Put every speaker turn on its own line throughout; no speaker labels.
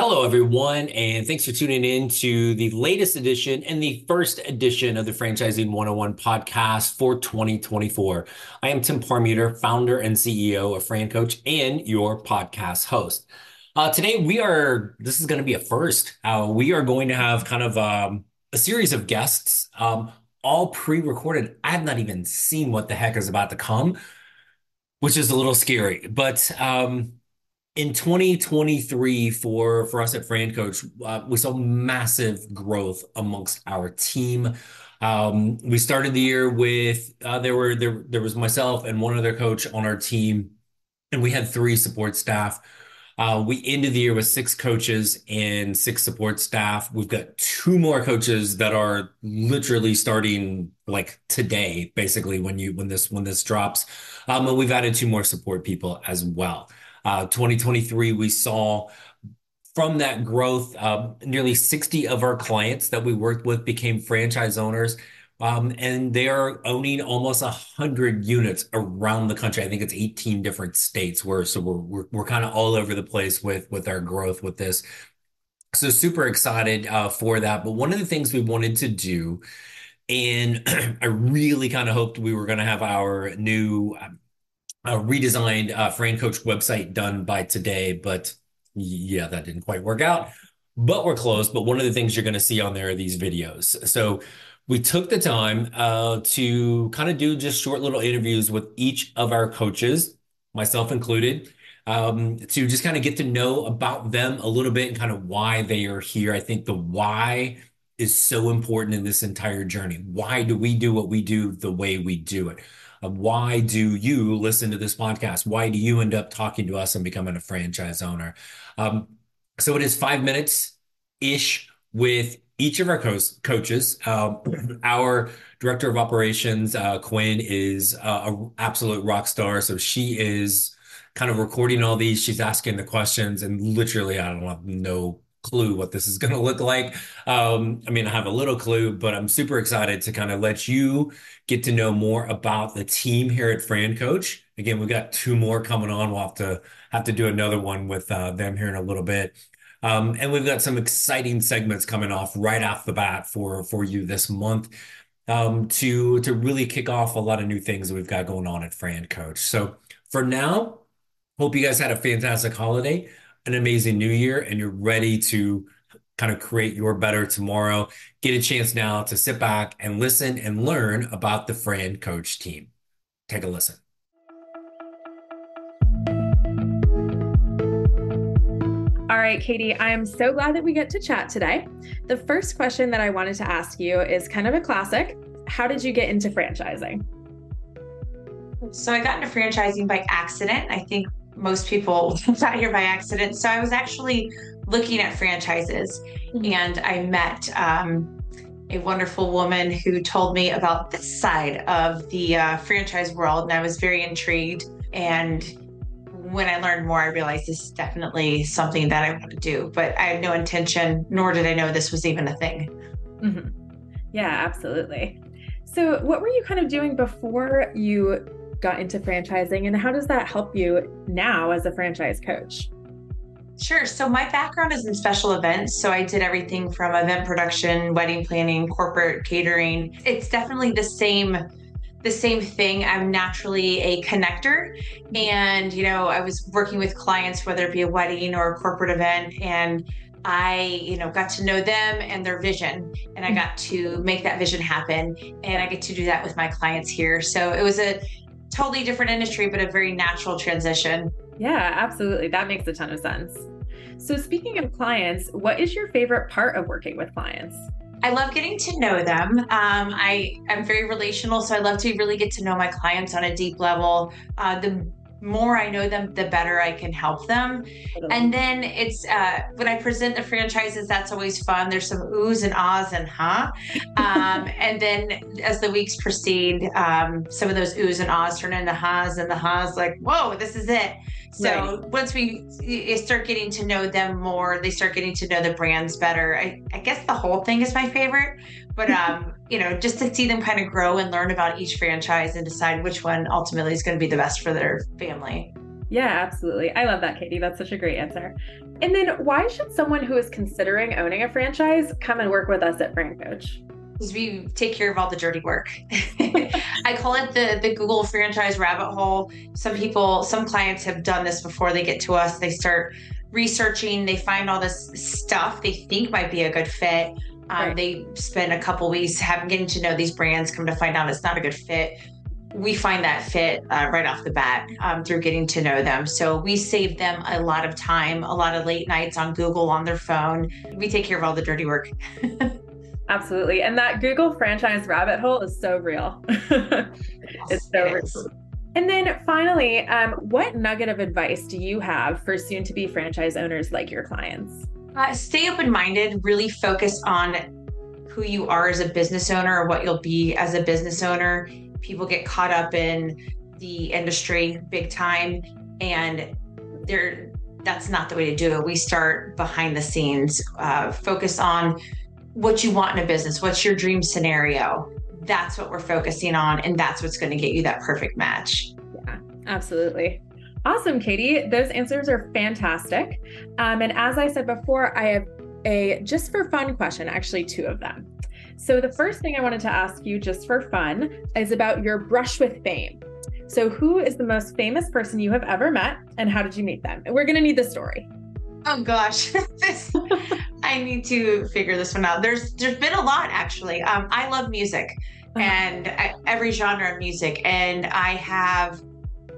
Hello, everyone, and thanks for tuning in to the latest edition and the first edition of the Franchising 101 podcast for 2024. I am Tim Parmeter, founder and CEO of FranCoach and your podcast host. Today, this is going to be a first. We are going to have kind of a series of guests, all pre-recorded. I have not even seen what the heck is about to come, which is a little scary, but in 2023 for us at FranCoach, we saw massive growth amongst our team. We started the year with there was myself and one other coach on our team, and we had three support staff. We ended the year with six coaches and six support staff. We've got two more coaches that are literally starting like today, basically when this drops. And we've added two more support people as well. 2023, we saw from that growth, nearly 60 of our clients that we worked with became franchise owners. And they are owning almost 100 units around the country. I think it's 18 different states we're kind of all over the place with our growth with this. So super excited for that. But one of the things we wanted to do, and I really kind of hoped we were going to have our new redesigned FranCoach website done by today, but yeah, that didn't quite work out. But we're close. But one of the things you're going to see on there are these videos. So we took the time to kind of do just short little interviews with each of our coaches, myself included, to just kind of get to know about them a little bit and kind of why they are here. I think the why is so important in this entire journey. Why do we do what we do the way we do it? Why do you listen to this podcast? Why do you end up talking to us and becoming a franchise owner? So it is 5 minutes-ish with each of our coaches. Our director of operations, Quinn, is an absolute rock star. So she is kind of recording all these. She's asking the questions, and literally, I don't have no clue what this is going to look like. I mean, I have a little clue, but I'm super excited to kind of let you get to know more about the team here at FranCoach. Again, we've got two more coming on. We'll have to do another one with them here in a little bit. And we've got some exciting segments coming right off the bat for you this month to really kick off a lot of new things that we've got going on at FranCoach. So for now, hope you guys had a fantastic holiday, an amazing new year, and you're ready to kind of create your better tomorrow. Get a chance now to sit back and listen and learn about the FranCoach team. Take a listen.
All right, Katie, I am so glad that we get to chat today. The first question that I wanted to ask you is kind of a classic. How did you get into franchising?
So I got into franchising by accident. I think most people got here by accident. So I was actually looking at franchises, and I met a wonderful woman who told me about this side of the franchise world, and I was very intrigued. And when I learned more, I realized this is definitely something that I want to do, but I had no intention, nor did I know this was even a thing.
Mm-hmm. Yeah, absolutely. So what were you kind of doing before you got into franchising, and how does that help you now as a franchise coach?
Sure. So my background is in special events. So I did everything from event production, wedding planning, corporate catering. It's definitely the same thing. I'm naturally a connector. And, I was working with clients, whether it be a wedding or a corporate event, and I, got to know them and their vision, and I got to make that vision happen. And I get to do that with my clients here. So it was a totally different industry, but a very natural transition.
Yeah, absolutely. That makes a ton of sense. So speaking of clients, what is your favorite part of working with clients?
I love getting to know them. I'm very relational, so I love to really get to know my clients on a deep level. The more I know them, the better I can help them. And then it's when I present the franchises, that's always fun. There's some oohs and ahs and and then as the weeks proceed, some of those oohs and ahs turn into ha's, and the ha's like, whoa, this is it. So once we start getting to know them more, they start getting to know the brands better. I guess the whole thing is my favorite, but just to see them kind of grow and learn about each franchise and decide which one ultimately is going to be the best for their family.
Yeah, absolutely. I love that, Katie. That's such a great answer. And then why should someone who is considering owning a franchise come and work with us at FranCoach?
Because we take care of all the dirty work. I call it the Google franchise rabbit hole. Some clients have done this before they get to us. They start researching, they find all this stuff they think might be a good fit.
Right.
They spend a couple weeks getting to know these brands, come to find out it's not a good fit. We find that fit right off the bat through getting to know them. So we save them a lot of time, a lot of late nights on Google on their phone. We take care of all the dirty work.
Absolutely. And that Google franchise rabbit hole is so real. It's so real. And then finally, what nugget of advice do you have for soon-to-be franchise owners like your clients?
Stay open-minded, really focus on who you are as a business owner or what you'll be as a business owner. People get caught up in the industry big time, and that's not the way to do it. We start behind the scenes, focus on what you want in a business. What's your dream scenario? That's what we're focusing on, and that's what's going to get you that perfect match.
Yeah, absolutely. Awesome, Katie. Those answers are fantastic. And as I said before, I have a just for fun question, actually 2 of them. So the first thing I wanted to ask you just for fun is about your brush with fame. So who is the most famous person you have ever met, and how did you meet them? And we're going to need the story.
Oh gosh, I need to figure this one out. There's been a lot, actually. I love music and every genre of music. And I have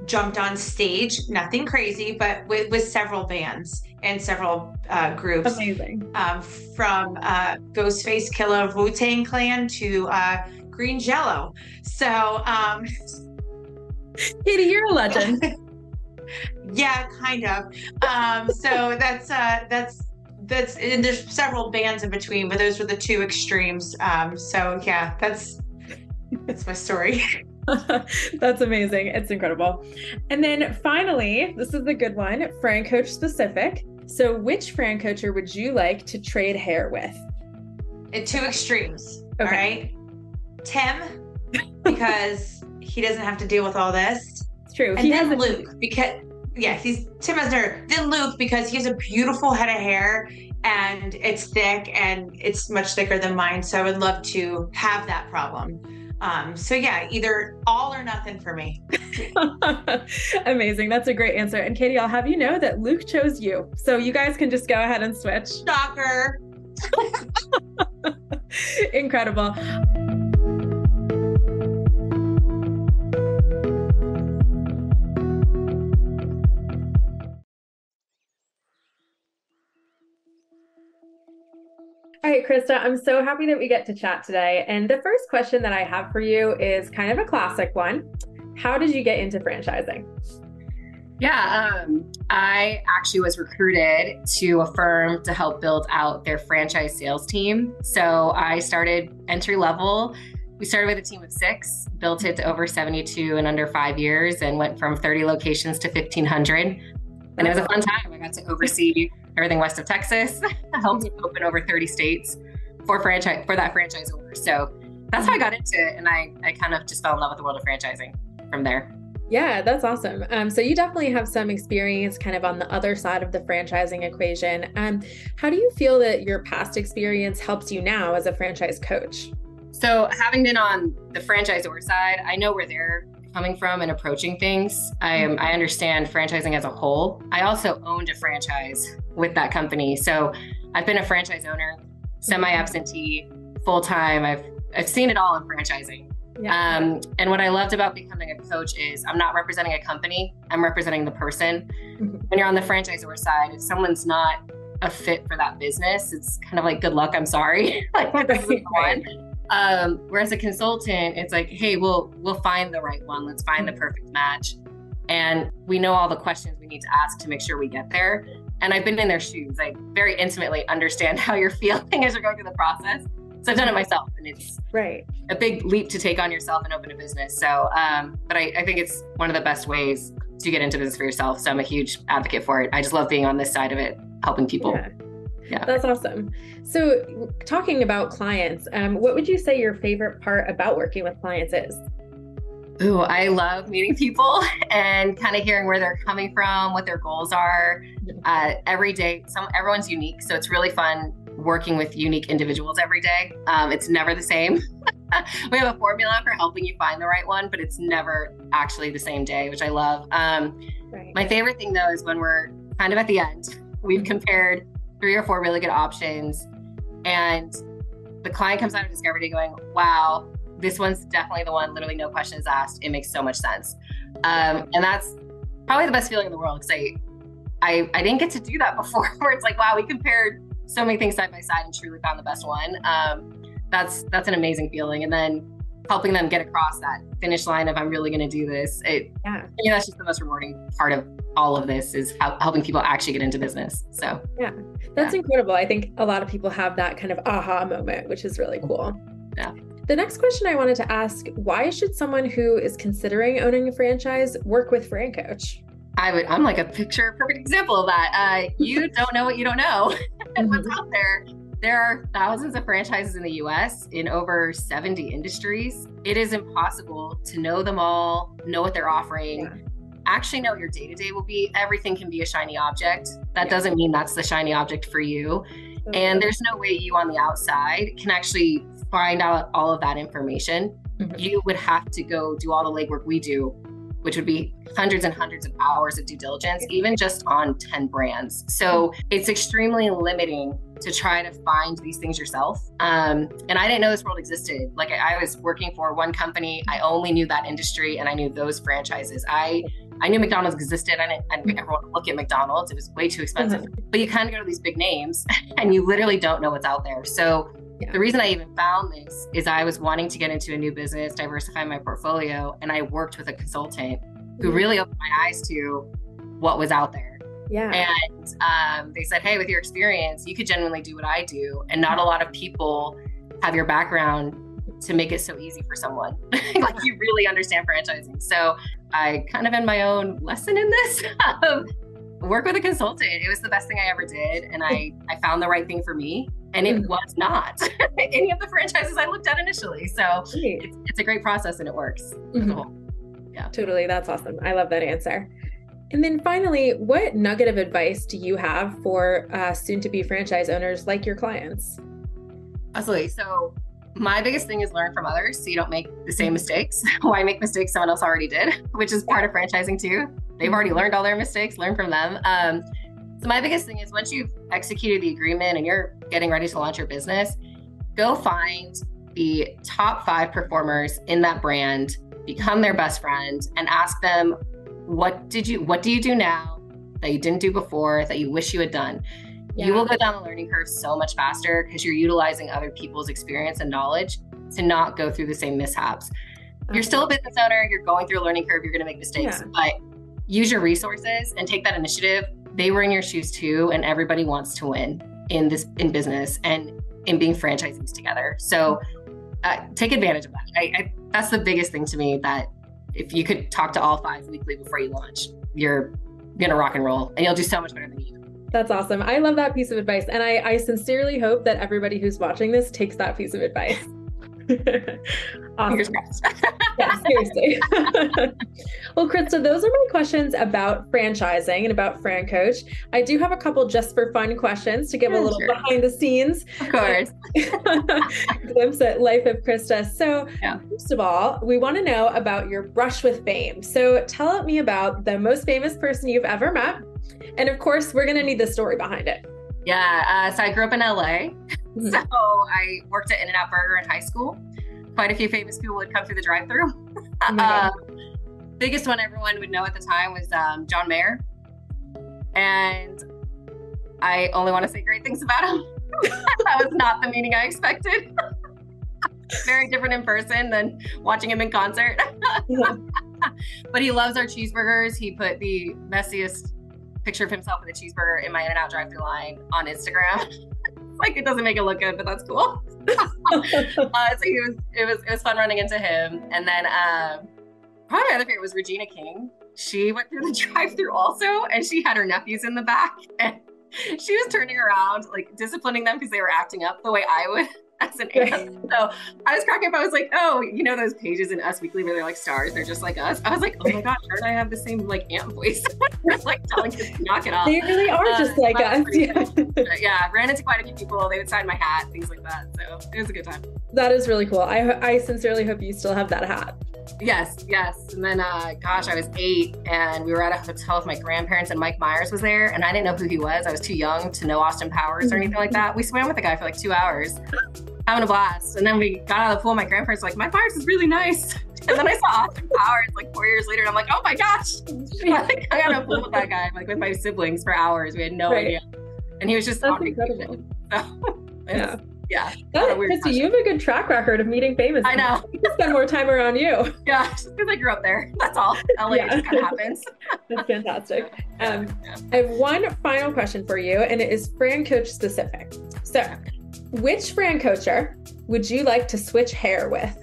jumped on stage, nothing crazy, but with several bands and several groups.
Amazing.
From Ghostface Killah of Wu-Tang Clan to Green Jello. So,
Katie, you're a legend.
Yeah, kind of. So that's, and there's several bands in between, but those were the 2 extremes. So yeah, that's my story.
That's amazing. It's incredible. And then finally, this is the good one, FranCoach specific. So which FranCoacher would you like to trade hair with?
2 extremes.
Okay.
All right. Tim, because he doesn't have to deal with all this.
It's true.
And then Luke, because Tim has nerve. Then Luke, because he has a beautiful head of hair and it's thick and it's much thicker than mine. So I would love to have that problem. So yeah, either all or nothing for me.
Amazing. That's a great answer. And Katie, I'll have you know that Luke chose you. So you guys can just go ahead and switch.
Shocker.
Incredible. All right, Krista, I'm so happy that we get to chat today. And the first question that I have for you is kind of a classic one. How did you get into franchising?
Yeah, I actually was recruited to a firm to help build out their franchise sales team. So I started entry level. We started with a team of 6, built it to over 72 in under 5 years, and went from 30 locations to 1,500. And it was a fun time. I got to oversee everything west of Texas. I helped open over 30 states for that franchise owner. So that's how I got into it. And I kind of just fell in love with the world of franchising from there.
Yeah, that's awesome. So you definitely have some experience kind of on the other side of the franchising equation. How do you feel that your past experience helps you now as a franchise coach?
So having been on the franchisor side, I know where they're coming from and approaching things. I understand franchising as a whole. I also owned a franchise with that company. So I've been a franchise owner, semi-absentee, full-time. I've seen it all in franchising. Yeah. And what I loved about becoming a coach is I'm not representing a company, I'm representing the person. When you're on the franchisor side, if someone's not a fit for that business, it's kind of like, good luck, I'm sorry. Like, this isn't the one. Whereas a consultant, it's like, hey, we'll find the right one. Let's find the perfect match. And we know all the questions we need to ask to make sure we get there. And I've been in their shoes. I very intimately understand how you're feeling as you're going through the process. So I've done it myself, and it's a big leap to take on yourself and open a business. So, but I think it's one of the best ways to get into business for yourself. So I'm a huge advocate for it. I just love being on this side of it, helping people. Yeah.
That's awesome. So talking about clients, what would you say your favorite part about working with clients is?
Ooh, I love meeting people and kind of hearing where they're coming from, what their goals are. Every day, everyone's unique, so it's really fun working with unique individuals every day. It's never the same. We have a formula for helping you find the right one, but it's never actually the same day, which I love.
Right.
My favorite thing though is when we're kind of at the end, we've compared 3 or 4 really good options, and the client comes out of discovery day going, wow, this one's definitely the one, literally no questions asked. It makes so much sense. And that's probably the best feeling in the world, because I didn't get to do that before, where it's like, wow, we compared so many things side by side and truly found the best one. That's an amazing feeling. And then helping them get across that finish line of, I'm really going to do this. That's just the most rewarding part of all of this, is helping people actually get into business. So
that's incredible. I think a lot of people have that kind of aha moment, which is really cool.
Yeah.
The next question I wanted to ask, why should someone who is considering owning a franchise work with FranCoach?
I'm like a perfect example of that. You don't know what you don't know and what's out there. There are thousands of franchises in the US in over 70 industries. It is impossible to know them all, know what they're offering, actually know what your day-to-day will be. Everything can be a shiny object. That doesn't mean that's the shiny object for you. And there's no way you on the outside can actually find out all of that information. You would have to go do all the legwork we do, which would be hundreds and hundreds of hours of due diligence, even just on 10 brands. So it's extremely limiting to try to find these things yourself. And I didn't know this world existed. Like, I was working for one company. I only knew that industry and I knew those franchises. I knew McDonald's existed. I didn't ever want to look at McDonald's. It was way too expensive. But you kind of go to these big names and you literally don't know what's out there. So the reason I even found this is I was wanting to get into a new business, diversify my portfolio, and I worked with a consultant who really opened my eyes to what was out there. And they said, hey, with your experience, you could genuinely do what I do. And not a lot of people have your background to make it so easy for someone. Like, you really understand franchising. So I kind of, in my own lesson in this, work with a consultant. It was the best thing I ever did. And I found the right thing for me. And it was not any of the franchises I looked at initially. So it's a great process and it works.
Totally. That's awesome. I love that answer. And then finally, what nugget of advice do you have for soon-to-be franchise owners like your clients?
Absolutely. So my biggest thing is learn from others so you don't make the same mistakes. Why make mistakes someone else already did, which is part of franchising too. They've already learned all their mistakes, learn from them. So my biggest thing is, once you've executed the agreement and you're getting ready to launch your business, go find the top 5 performers in that brand, become their best friend, and ask them, what do you do now that you didn't do before that you wish you had done? You will go down the learning curve so much faster because you're utilizing other people's experience and knowledge to not go through the same mishaps. You're still a business owner, you're going through a learning curve, you're going to make mistakes, but use your resources and take that initiative. They were in your shoes too, and everybody wants to win in business and in being franchisees together. So take advantage of that. That's the biggest thing to me, that if you could talk to all 5 weekly before you launch, you're going to rock and roll and you'll do so much better than you.
That's awesome. I love that piece of advice. And I sincerely hope that everybody who's watching this takes that piece of advice. Awesome.
Fingers crossed.
Yeah, seriously. Well, Krista, those are my questions about franchising and about FranCoach. I do have a couple just for fun questions to give a little behind the scenes.
Of course.
Glimpse at life of Krista. So first of all, we want to know about your brush with fame. So tell me about the most famous person you've ever met. And of course, we're going to need the story behind it.
Yeah. So I grew up in LA. So I worked at In-N-Out Burger in high school. Quite a few famous people would come through the drive-thru. Biggest one everyone would know at the time was John Mayer. And I only want to say great things about him. That was not the meaning I expected. Very different in person than watching him in concert. But he loves our cheeseburgers. He put the messiest picture of himself with a cheeseburger in my In-N-Out drive-thru line on Instagram. Like, it doesn't make it look good, but that's cool. So it was fun running into him. And then probably my other favorite was Regina King. She went through the drive-thru also, and she had her nephews in the back, and she was turning around, like disciplining them because they were acting up the way I would as an aunt. So I was cracking up. I was like, oh, you know those pages in Us Weekly where they're like stars, they're just like us. I was like, oh my gosh, her and I have the same like aunt voice. Just like telling kids to knock it off.
They really are just like us.
Yeah, ran into quite a few people. They would sign my hat, things like that. So it was a good time.
That is really cool. I sincerely hope you still have that hat.
Yes. And then, gosh, I was 8 and we were at a hotel with my grandparents and Mike Myers was there and I didn't know who he was. I was too young to know Austin Powers or anything like that. We swam with the guy for like 2 hours, having a blast. And then we got out of the pool. My grandparents were like, Mike Myers is really nice. And then I saw Austin Powers like 4 years later and I'm like, oh my gosh. I got in a pool with that guy, like with my siblings for hours. We had no idea. And he was just on vacation. So yeah.
Krista, you have a good track record of meeting famous people.
I know.
People spend more time around you.
Yeah, just because I grew up there. That's all. LA just kind of happens.
That's fantastic. I have one final question for you, and it is FranCoach specific. So, which FranCoacher would you like to switch hair with?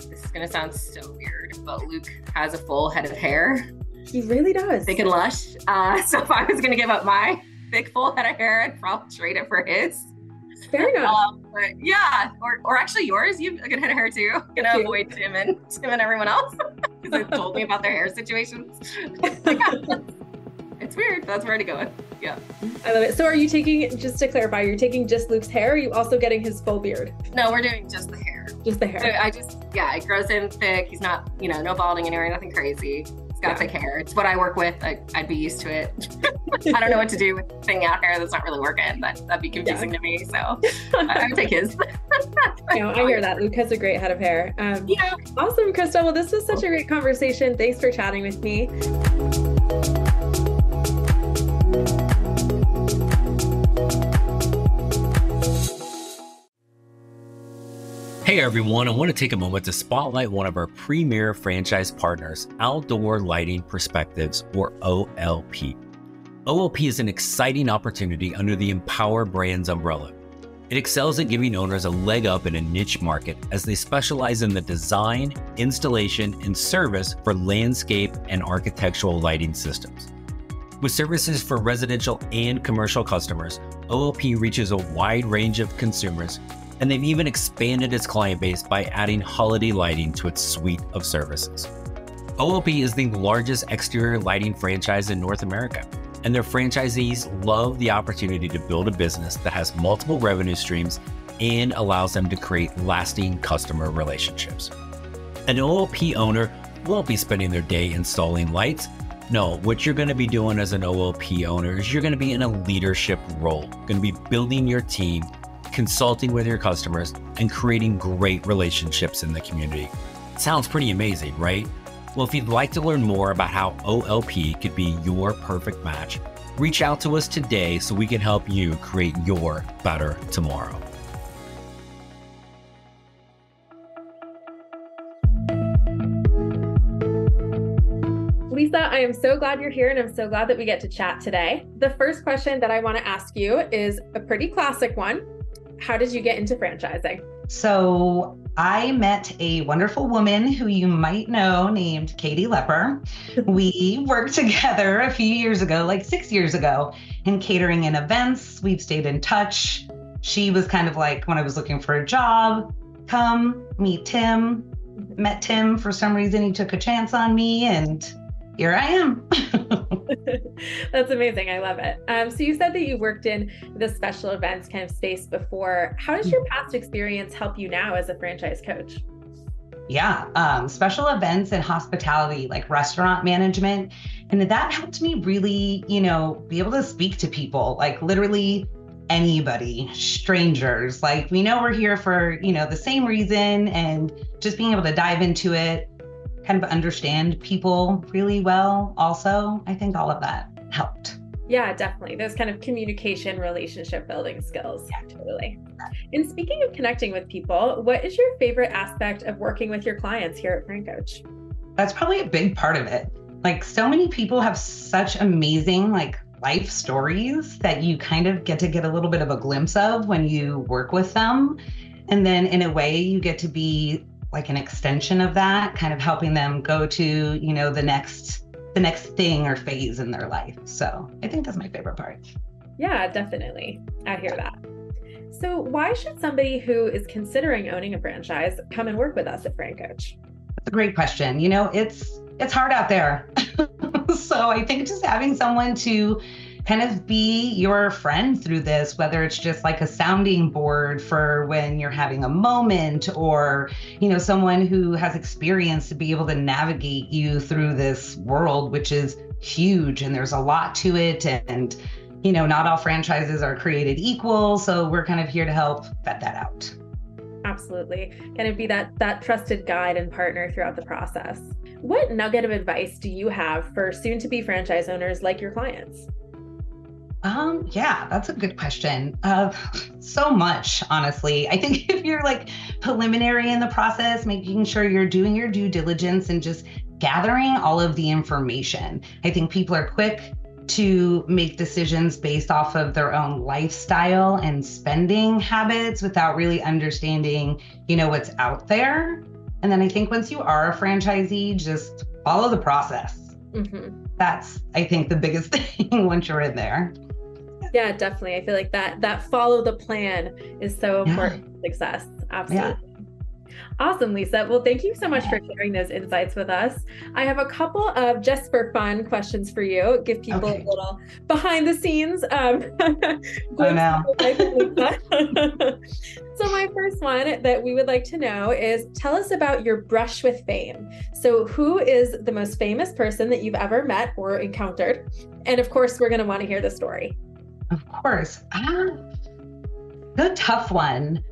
This is going to sound so weird, but Luke has a full head of hair.
He really does.
Thick and lush. So if I was going to give up my thick, full head of hair, I'd probably trade it for his.
Fair enough.
But yeah, or actually yours. You have a good head of hair too. I'm gonna avoid Tim and everyone else because they told me about their hair situations. It's weird. That's where to go with. Yeah.
I love it. So are you taking, just to clarify, you're taking just Luke's hair, or are you also getting his full beard?
No, we're doing just the hair.
Just the hair.
So it grows in thick. He's not, no balding anywhere, nothing crazy. Got thick hair. It's what I work with. I'd be used to it. I don't know what to do with thinning out hair that's not really working. That'd be confusing to me. So I would take his.
I hear that. Luke has a great head of hair. Awesome, Krista. Well, this was such a great conversation. Thanks for chatting with me.
Hey everyone, I want to take a moment to spotlight one of our premier franchise partners, Outdoor Lighting Perspectives, or OLP. OLP is an exciting opportunity under the Empower Brands umbrella. It excels at giving owners a leg up in a niche market as they specialize in the design, installation, and service for landscape and architectural lighting systems. With services for residential and commercial customers, OLP reaches a wide range of consumers, and they've even expanded its client base by adding holiday lighting to its suite of services. OLP is the largest exterior lighting franchise in North America, and their franchisees love the opportunity to build a business that has multiple revenue streams and allows them to create lasting customer relationships. An OLP owner won't be spending their day installing lights. No, what you're going to be doing as an OLP owner is you're going to be in a leadership role, going to be building your team, consulting with your customers, and creating great relationships in the community. Sounds pretty amazing, right? Well, if you'd like to learn more about how OLP could be your perfect match, reach out to us today so we can help you create your better tomorrow.
Lisa, I am so glad you're here, and I'm so glad that we get to chat today. The first question that I want to ask you is a pretty classic one. How did you get into franchising?
So I met a wonderful woman who you might know named Katie Lepper. We worked together a few years ago, like 6 years ago, in catering and events. We've stayed in touch. She was kind of like, when I was looking for a job, come meet Tim. Met Tim for some reason. He took a chance on me, and here I am.
That's amazing. I love it. So you said that you worked in the special events kind of space before. How does your past experience help you now as a franchise coach?
Yeah, special events and hospitality, like restaurant management. And that helped me really, be able to speak to people, like literally anybody, strangers. Like, we know we're here for, the same reason, and just being able to dive into it, kind of understand people really well. Also, I think all of that helped.
Yeah, definitely. Those kind of communication, relationship building skills. Yeah, totally. And speaking of connecting with people, what is your favorite aspect of working with your clients here at FranCoach?
That's probably a big part of it. Like, so many people have such amazing, life stories that you kind of get a little bit of a glimpse of when you work with them. And then in a way, you get to be like an extension of that, kind of helping them go to, the next thing or phase in their life. So I think that's my favorite part.
Yeah, definitely. I hear that. So why should somebody who is considering owning a franchise come and work with us at FranCoach?
That's a great question. It's hard out there. So I think just having someone to kind of be your friend through this, whether it's just like a sounding board for when you're having a moment, or, someone who has experience to be able to navigate you through this world, which is huge and there's a lot to it. And, not all franchises are created equal. So we're kind of here to help vet that out.
Absolutely. Kind of be that trusted guide and partner throughout the process. What nugget of advice do you have for soon-to-be franchise owners like your clients?
Yeah, that's a good question. So much, honestly. I think if you're like preliminary in the process, making sure you're doing your due diligence and just gathering all of the information. I think people are quick to make decisions based off of their own lifestyle and spending habits without really understanding, what's out there. And then I think once you are a franchisee, just follow the process. Mm-hmm. That's, I think, the biggest thing once you're in there.
Yeah, definitely. I feel like that follow the plan is so important for success. Absolutely. Yeah. Awesome, Lisa. Well, thank you so much for sharing those insights with us. I have a couple of just for fun questions for you. Give people a little behind the scenes. So my first one that we would like to know is, tell us about your brush with fame. So who is the most famous person that you've ever met or encountered? And of course, we're going to want to hear the story.
Of course. The tough one.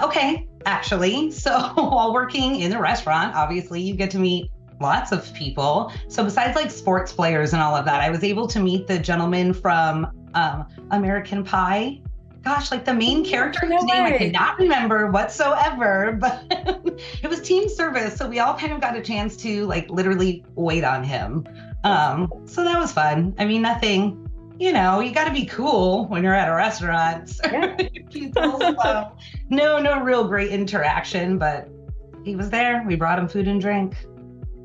Okay, actually. So while working in the restaurant, obviously you get to meet lots of people. So besides like sports players and all of that, I was able to meet the gentleman from American Pie. Gosh, like the main character whose name I cannot remember whatsoever, but it was team service. So we all kind of got a chance to like literally wait on him. So that was fun. I mean, nothing, you got to be cool when you're at a restaurant. Yeah. So, no real great interaction, but he was there. We brought him food and drink.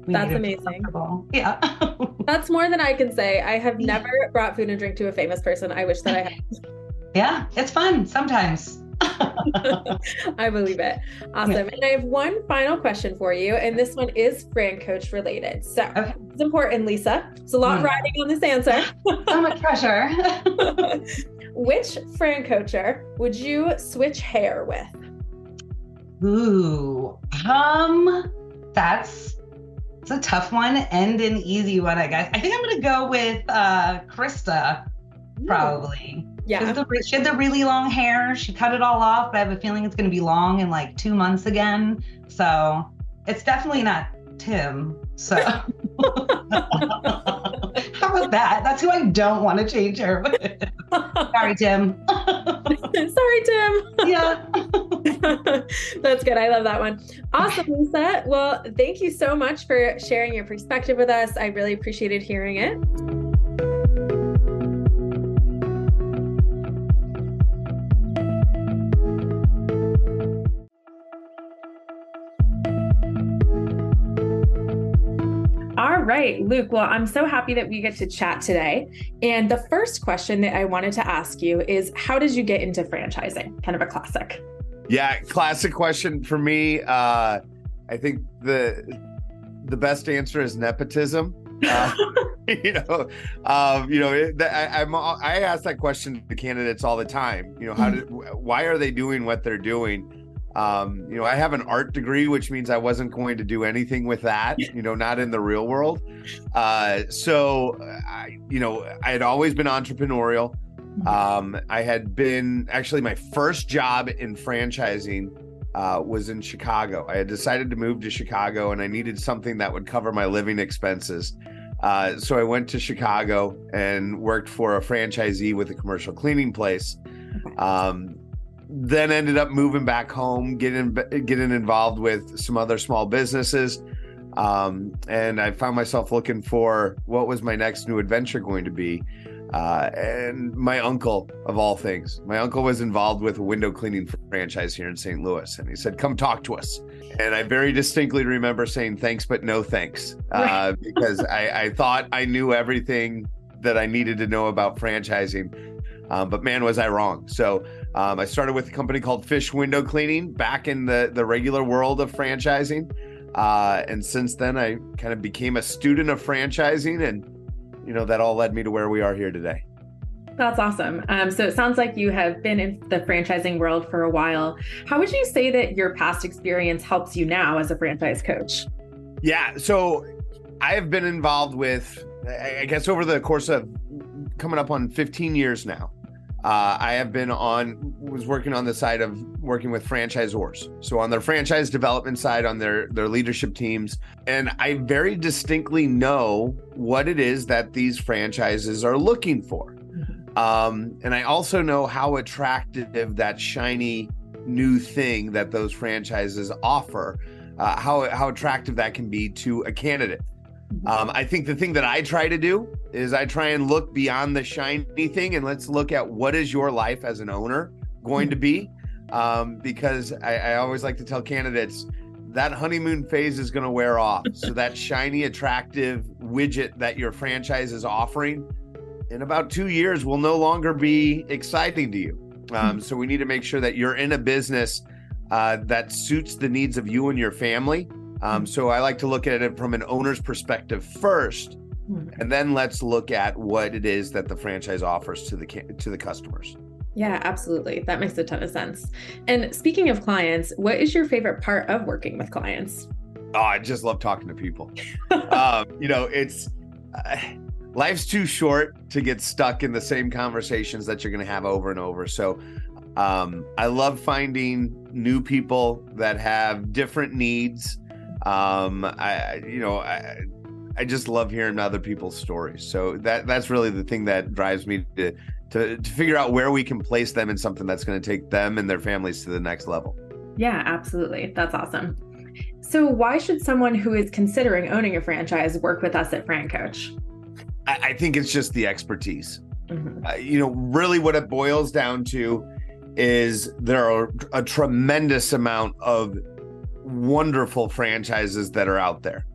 That's amazing.
Yeah.
That's more than I can say. I have never brought food and drink to a famous person. I wish that I had.
Yeah, it's fun sometimes.
I believe it. Awesome. Yeah. And I have one final question for you, and this one is FranCoach related. So it's important, Lisa. It's a lot riding on this answer.
So much pressure.
Which FranCoacher would you switch hair with?
Ooh, it's a tough one and an easy one, I guess. I think I'm gonna go with Krista, probably.
Yeah.
She had the really long hair. She cut it all off, but I have a feeling it's going to be long in like 2 months again. So it's definitely not Tim. So how about that? That's who I don't want to change hair with. Sorry, Tim.
Sorry, Tim.
Yeah.
That's good. I love that one. Awesome, Lisa. Well, thank you so much for sharing your perspective with us. I really appreciated hearing it. All right, Luke. Well, I'm so happy that we get to chat today. And the first question that I wanted to ask you is, how did you get into franchising? Kind of a classic.
Yeah, classic question for me. I think the best answer is nepotism. I ask that question to candidates all the time. Why are they doing what they're doing? I have an art degree, which means I wasn't going to do anything with that, not in the real world. So I had always been entrepreneurial. I had been actually my first job in franchising was in Chicago. I had decided to move to Chicago and I needed something that would cover my living expenses. So I went to Chicago and worked for a franchisee with a commercial cleaning place. Then ended up moving back home, getting involved with some other small businesses. And I found myself looking for what was my next new adventure going to be. And my uncle, of all things, was involved with a window cleaning franchise here in St. Louis. And he said, come talk to us. And I very distinctly remember saying thanks, but no thanks, because I thought I knew everything that I needed to know about franchising. But man, was I wrong. So I started with a company called Fish Window Cleaning back in the regular world of franchising. And since then, I kind of became a student of franchising, and that all led me to where we are here today.
That's awesome. So it sounds like you have been in the franchising world for a while. How would you say that your past experience helps you now as a franchise coach?
Yeah, so I have been involved with, I guess, over the course of coming up on 15 years now. I have was working on the side of working with franchisors. So on their franchise development side, on their leadership teams. And I very distinctly know what it is that these franchises are looking for. And I also know how attractive that shiny new thing that those franchises offer, how attractive that can be to a candidate. I think the thing that I try to do is I try and look beyond the shiny thing, and let's look at what is your life as an owner going to be. Because I always like to tell candidates that honeymoon phase is going to wear off. So that shiny, attractive widget that your franchise is offering in about 2 years will no longer be exciting to you. So we need to make sure that you're in a business that suits the needs of you and your family. So I like to look at it from an owner's perspective first, and then let's look at what it is that the franchise offers to the customers.
Yeah, absolutely. That makes a ton of sense. And speaking of clients, what is your favorite part of working with clients?
Oh, I just love talking to people. It's life's too short to get stuck in the same conversations that you're going to have over and over. So I love finding new people that have different needs. I just love hearing other people's stories. So that's really the thing that drives me to figure out where we can place them in something that's going to take them and their families to the next level.
Yeah, absolutely. That's awesome. So why should someone who is considering owning a franchise work with us at FranCoach?
I think it's just the expertise. Really what it boils down to is there are a tremendous amount of wonderful franchises that are out there.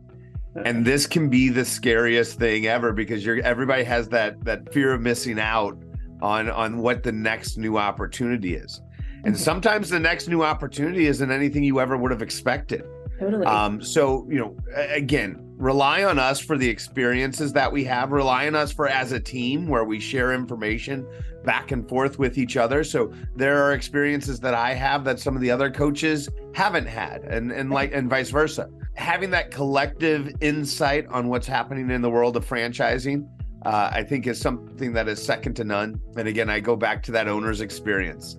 And this can be the scariest thing ever because everybody has that fear of missing out on what the next new opportunity is. And sometimes the next new opportunity isn't anything you ever would have expected.
Totally.
So, again, rely on us for the experiences that we have. Rely on us as a team where we share information back and forth with each other. So there are experiences that I have that some of the other coaches haven't had, and vice versa. Having that collective insight on what's happening in the world of franchising, I think is something that is second to none. And again, I go back to that owner's experience.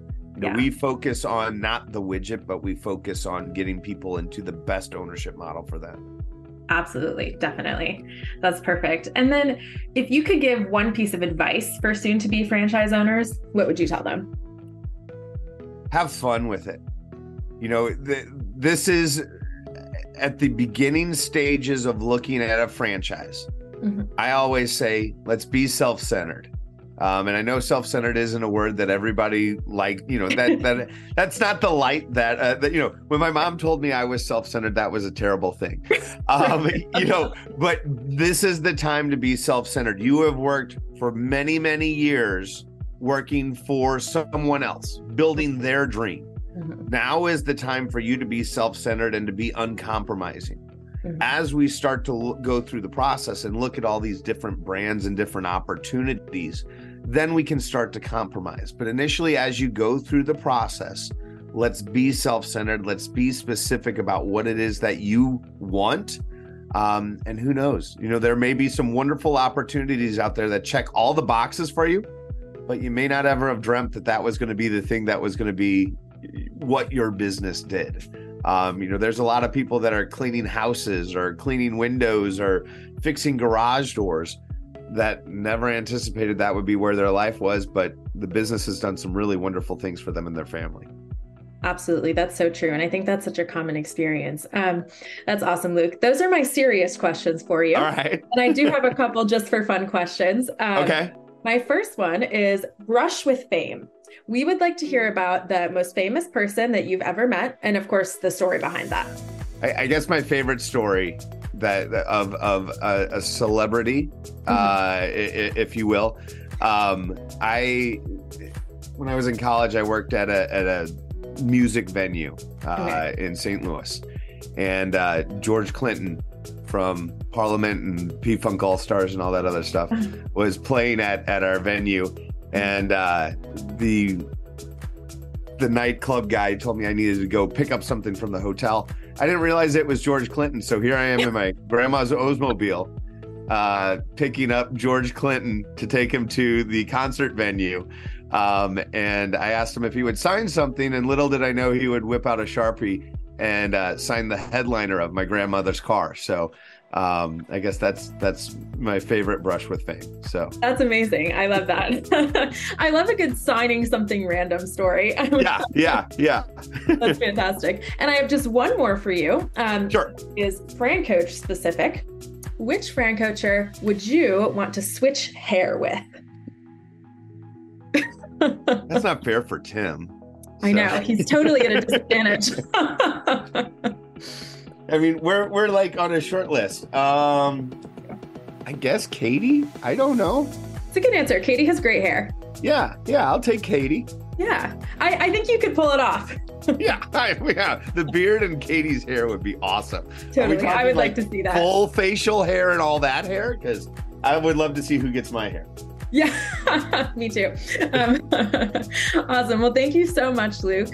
We focus on not the widget, but we focus on getting people into the best ownership model for them.
Absolutely. Definitely. That's perfect. And then if you could give one piece of advice for soon-to-be franchise owners, what would you tell them?
Have fun with it. This is at the beginning stages of looking at a franchise. I always say, let's be self-centered. And I know self-centered isn't a word that everybody that's not the light that when my mom told me I was self-centered, that was a terrible thing. But this is the time to be self-centered. You have worked for many, many years working for someone else, building their dream. Now is the time for you to be self-centered and to be uncompromising. As we start to go through the process and look at all these different brands and different opportunities, then we can start to compromise. But initially, as you go through the process, let's be self-centered. Let's be specific about what it is that you want. And who knows, there may be some wonderful opportunities out there that check all the boxes for you, but you may not ever have dreamt that was going to be the thing that was going to be what your business did. There's a lot of people that are cleaning houses or cleaning windows or fixing garage doors that never anticipated that would be where their life was, but the business has done some really wonderful things for them and their family.
Absolutely. That's so true. And I think that's such a common experience. That's awesome, Luke. Those are my serious questions for you.
All right.
And I do have a couple just for fun questions.
Okay.
My first one is brush with fame. We would like to hear about the most famous person that you've ever met, and of course, the story behind that.
I guess my favorite story of a celebrity, if you will. when I was in college, I worked at a music venue in St. Louis, and George Clinton from Parliament and P-Funk All-Stars and all that other stuff was playing at our venue, and the nightclub guy told me I needed to go pick up something from the hotel. I didn't realize it was George Clinton, so here I am in my grandma's Oldsmobile, picking up George Clinton to take him to the concert venue. And I asked him if he would sign something, and little did I know he would whip out a Sharpie and sign the headliner of my grandmother's car. So I guess that's my favorite brush with fame. So
that's amazing. I love that. I love a good signing something random story.
Yeah.
That's fantastic. And I have just one more for you.
Sure.
Is FranCoach specific. Which FranCoacher would you want to switch hair with?
That's not fair for Tim.
I know, he's totally at a disadvantage.
I mean, we're like on a short list. I guess Katie. I don't know.
It's a good answer. Katie has great hair.
Yeah, I'll take Katie.
Yeah, I think you could pull it off.
Yeah, the beard and Katie's hair would be awesome.
Totally, I would like to see that.
Full facial hair and all that hair, because I would love to see who gets my hair.
Yeah, me too. Awesome. Well, thank you so much, Luke.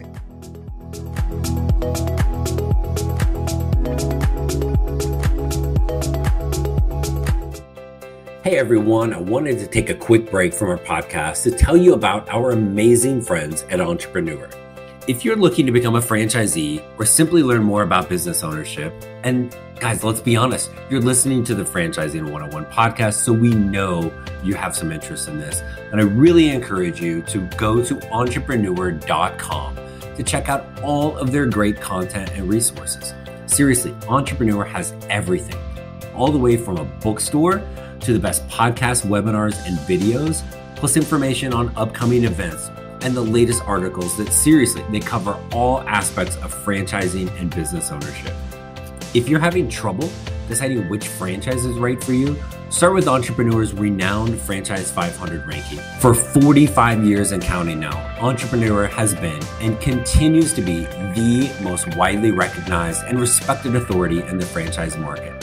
Hey everyone, I wanted to take a quick break from our podcast to tell you about our amazing friends at Entrepreneur. If you're looking to become a franchisee or simply learn more about business ownership, and guys, let's be honest, you're listening to the Franchising 101 podcast, so we know you have some interest in this. And I really encourage you to go to entrepreneur.com to check out all of their great content and resources. Seriously, Entrepreneur has everything, all the way from a bookstore to the best podcasts, webinars, and videos, plus information on upcoming events and the latest articles that seriously, they cover all aspects of franchising and business ownership. If you're having trouble deciding which franchise is right for you, start with Entrepreneur's renowned Franchise 500 ranking. For 45 years and counting now, Entrepreneur has been and continues to be the most widely recognized and respected authority in the franchise market.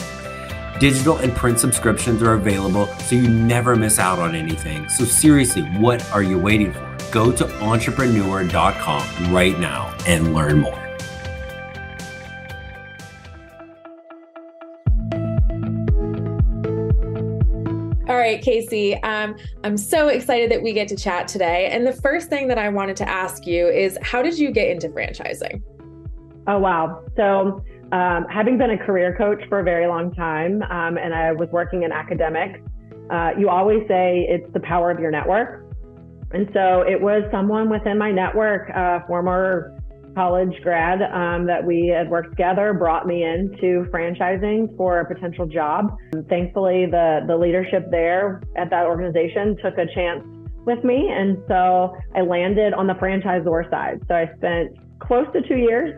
Digital and print subscriptions are available, so you never miss out on anything. So seriously, what are you waiting for? Go to entrepreneur.com right now and learn more.
All right, Casey, I'm so excited that we get to chat today. And the first thing that I wanted to ask you is, how did you get into franchising?
Oh, wow. So having been a career coach for a very long time, and I was working in academics, you always say it's the power of your network. And so it was someone within my network, former college grad, that we had worked together, brought me into franchising for a potential job. Thankfully, the leadership there at that organization took a chance with me. And so I landed on the franchisor side. So I spent close to 2 years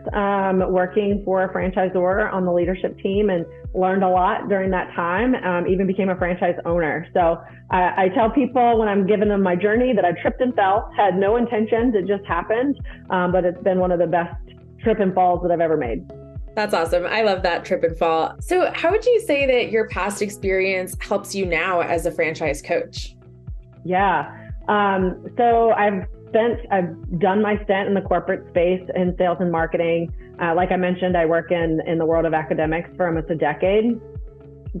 working for a franchisor on the leadership team and learned a lot during that time, even became a franchise owner. So I tell people when I'm giving them my journey that I tripped and fell, had no intentions, it just happened, but it's been one of the best trip and falls that I've ever made.
That's awesome. I love that trip and fall. So how would you say that your past experience helps you now as a franchise coach?
Yeah. So I've done my stint in the corporate space in sales and marketing. Like I mentioned, I work in the world of academics for almost a decade.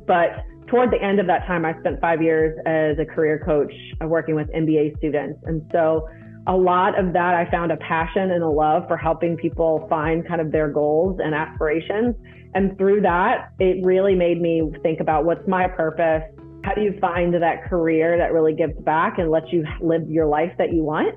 But toward the end of that time, I spent 5 years as a career coach working with MBA students. And so a lot of that, I found a passion and a love for helping people find kind of their goals and aspirations. And through that, it really made me think about what's my purpose? How do you find that career that really gives back and lets you live your life that you want?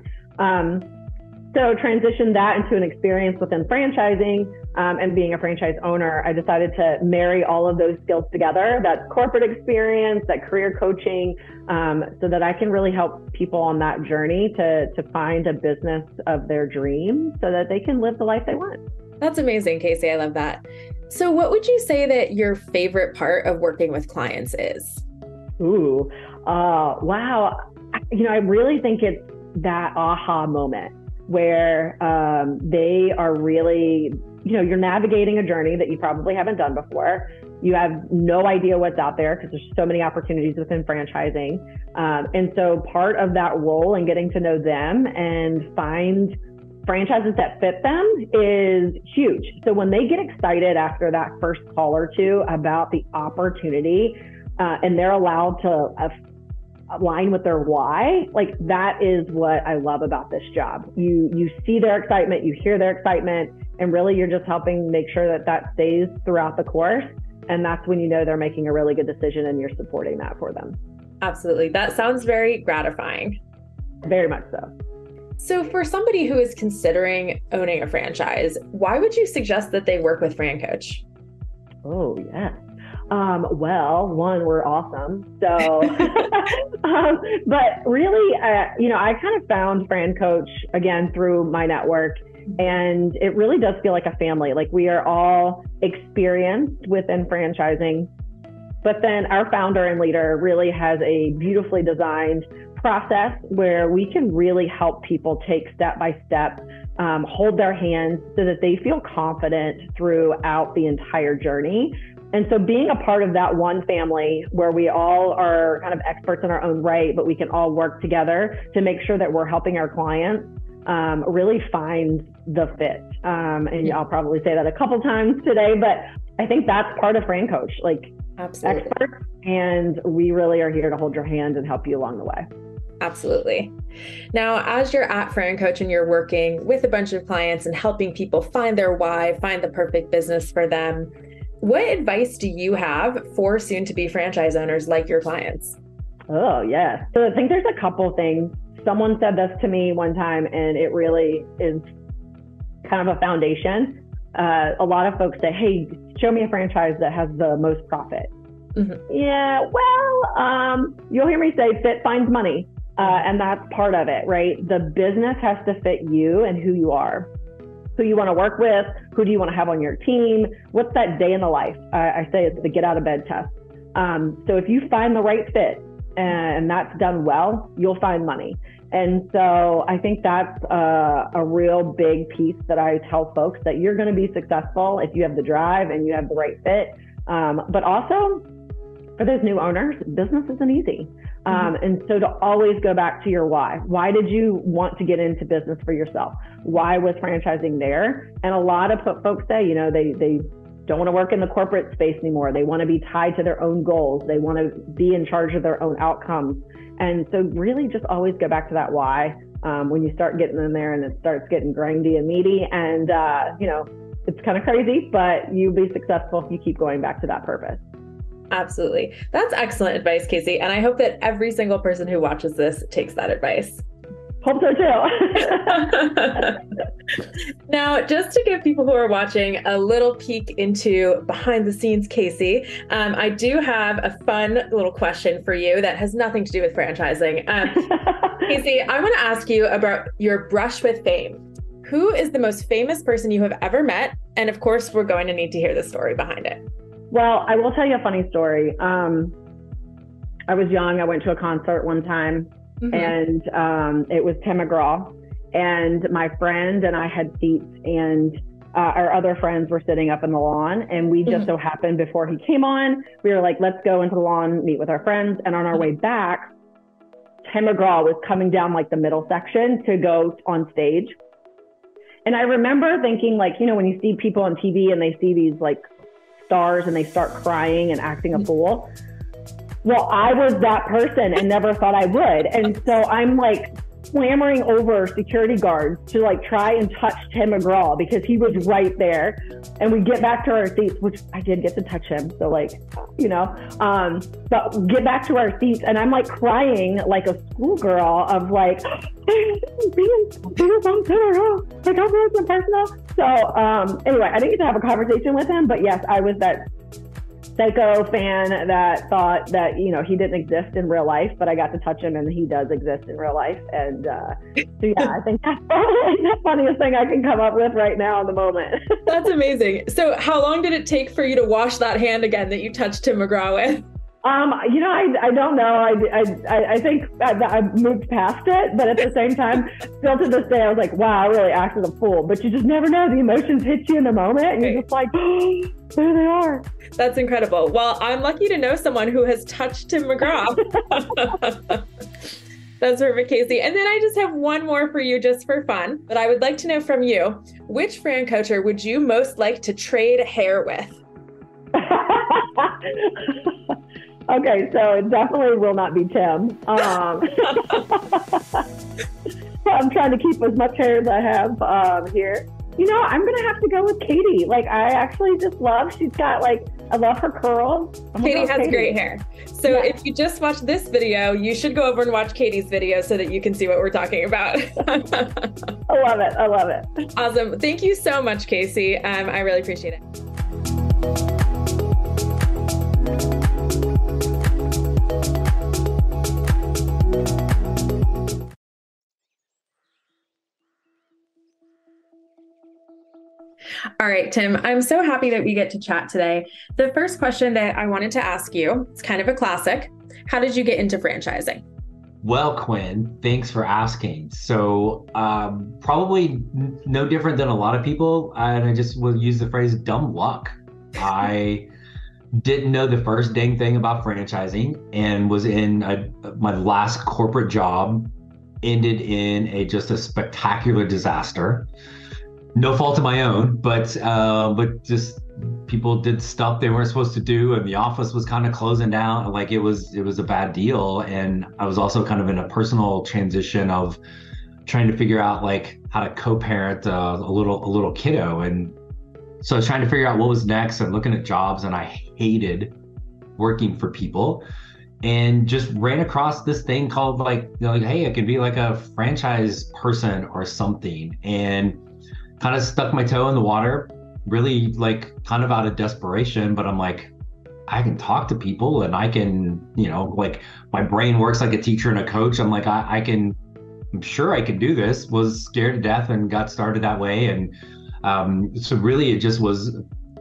So transitioned that into an experience within franchising and being a franchise owner. I decided to marry all of those skills together, that corporate experience, that career coaching, so that I can really help people on that journey to find a business of their dreams so that they can live the life they want.
That's amazing, Casey. I love that. So what would you say that your favorite part of working with clients is?
Wow. I really think it's that aha moment where they are really, you're navigating a journey that you probably haven't done before. You have no idea what's out there because there's so many opportunities within franchising. And so part of that role and getting to know them and find franchises that fit them is huge. So when they get excited after that first call or two about the opportunity, and they're allowed to align with their why, like that is what I love about this job. You see their excitement, you hear their excitement, and really you're just helping make sure that that stays throughout the course. And that's when you know they're making a really good decision and you're supporting that for them.
Absolutely. That sounds very gratifying.
Very much so.
So for somebody who is considering owning a franchise, why would you suggest that they work with FranCoach?
Oh, yes. Well, one, we're awesome. So, but really, I kind of found FranCoach again through my network, and it really does feel like a family. Like we are all experienced within franchising, but then our founder and leader really has a beautifully designed process where we can really help people take step by step, hold their hands so that they feel confident throughout the entire journey. And so being a part of that one family where we all are kind of experts in our own right, but we can all work together to make sure that we're helping our clients really find the fit. And I'll probably say that a couple times today, but I think that's part of FranCoach, like
Absolutely.
Experts, and we really are here to hold your hand and help you along the way.
Absolutely. Now, as you're at FranCoach and you're working with a bunch of clients and helping people find their why, find the perfect business for them, what advice do you have for soon-to-be franchise owners like your clients?
Oh, yeah. So I think there's a couple things. Someone said this to me one time, and it really is kind of a foundation. A lot of folks say, hey, show me a franchise that has the most profit. Mm-hmm. Yeah, well, you'll hear me say fit finds money. And that's part of it, right? The business has to fit you and who you are, who you want to work with, who do you want to have on your team, what's that day in the life? I say it's the get out of bed test. So if you find the right fit and that's done well, you'll find money. And so I think that's a real big piece that I tell folks, that you're going to be successful if you have the drive and you have the right fit. But also for those new owners, business isn't easy. And so to always go back to your why. Why did you want to get into business for yourself? Why was franchising there? And a lot of folks say, they don't want to work in the corporate space anymore. They want to be tied to their own goals. They want to be in charge of their own outcomes. And so really just always go back to that why when you start getting in there and it starts getting grindy and meaty. And, it's kind of crazy, but you'll be successful if you keep going back to that purpose.
Absolutely. That's excellent advice, Casey. And I hope that every single person who watches this takes that advice.
Hope so too.
Now, just to give people who are watching a little peek into behind the scenes, Casey, I do have a fun little question for you that has nothing to do with franchising. Casey, I want to ask you about your brush with fame. Who is the most famous person you have ever met? And of course, we're going to need to hear the story behind it.
Well, I will tell you a funny story. I was young. I went to a concert one time, and it was Tim McGraw. And my friend and I had seats, and our other friends were sitting up in the lawn. And we just so happened, before he came on, we were like, let's go into the lawn, meet with our friends. And on our way back, Tim McGraw was coming down like the middle section to go on stage. And I remember thinking, like, when you see people on TV and they see these like stars and they start crying and acting a fool. Well, I was that person and never thought I would. And so I'm like clamoring over security guards to like try and touch Tim McGraw because he was right there. And we get back to our seats, which I did get to touch him. So like, but get back to our seats and I'm like crying like a schoolgirl of like, like how personal. So anyway, I didn't get to have a conversation with him, but yes, I was that psycho fan that thought that, he didn't exist in real life, but I got to touch him and he does exist in real life. And so yeah, I think that's probably the funniest thing I can come up with right now in the moment.
That's amazing. So how long did it take for you to wash that hand again that you touched Tim McGraw with?
I don't know. I think I've moved past it, but at the same time, still to this day, I was like, wow, I really acted a fool. But you just never know. The emotions hit you in the moment, and you're just like, oh, there they are.
That's incredible. Well, I'm lucky to know someone who has touched Tim McGraw. That's perfect, Casey. And then I just have one more for you just for fun. But I would like to know from you, which FranCoacher would you most like to trade hair with?
Okay, so it definitely will not be Tim. I'm trying to keep as much hair as I have here. I'm going to have to go with Katie. Like, I actually just I love her curls.
Katie has great hair. So yeah. If you just watched this video, you should go over and watch Katie's video so that you can see what we're talking about.
I love it.
Awesome. Thank you so much, Casey. I really appreciate it. All right, Tim, I'm so happy that we get to chat today. The first question that I wanted to ask you, it's kind of a classic. How did you get into franchising?
Well, Quinn, thanks for asking. So probably no different than a lot of people. And I just will use the phrase dumb luck. I didn't know the first dang thing about franchising and was in my last corporate job, ended in just a spectacular disaster. No fault of my own, but just people did stuff they weren't supposed to do, and the office was kind of closing down. Like it was a bad deal, and I was also kind of in a personal transition of trying to figure out like how to co-parent a little kiddo, and so I was trying to figure out what was next and looking at jobs, and I hated working for people, and just ran across this thing called hey, I could be like a franchise person or something, and kind of stuck my toe in the water, really like kind of out of desperation, but I'm like, I can talk to people and I can, like my brain works like a teacher and a coach. I'm like, I'm sure I can do this. Was scared to death and got started that way. And so really it just was